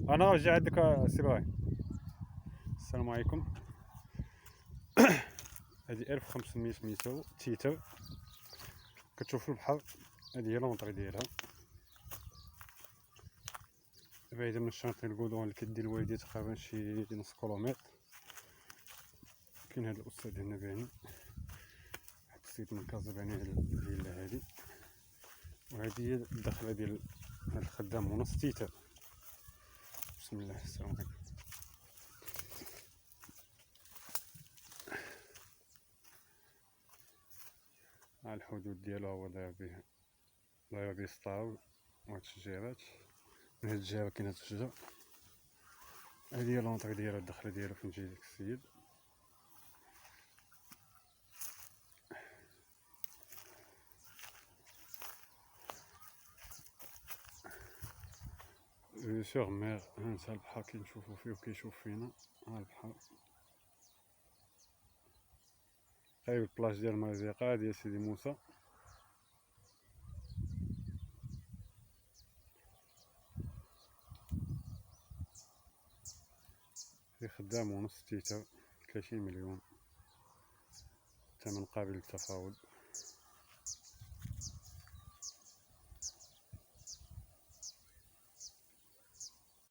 انا راجع عندك سي ابراهيم. السلام عليكم. هذه 1500 متر تيتر، كتشوفوا البحر. هذه هي لونطري ديالها، بعيدة من الشانطي الكودون اللي كدير الوليدية تقريبا شي نص كيلومتر. كاين هذا الاستاذ هنا باني، واحد السيد من كازا باني على الفيلا هذه، وهذه هي الدخله ديال هذا الخدام ونص تيتر. بسم الله. السلام عليكم. ها الحدود ديالو هو داير به سطاو وهاد الشجيرات. من هاد الجهه كاين هاد الشجر. هادي هي لونطري ديالها، الدخله ديالو فين جاي داك السيد. سيغ مير، هانتا البحر كنشوفو فيه وكيشوف فينا. ها البحر قريب البلاج ديال المرجو ديال سيدي موسى. في خدام ونص تيتر 30 مليون، التمن قابل للتفاوض.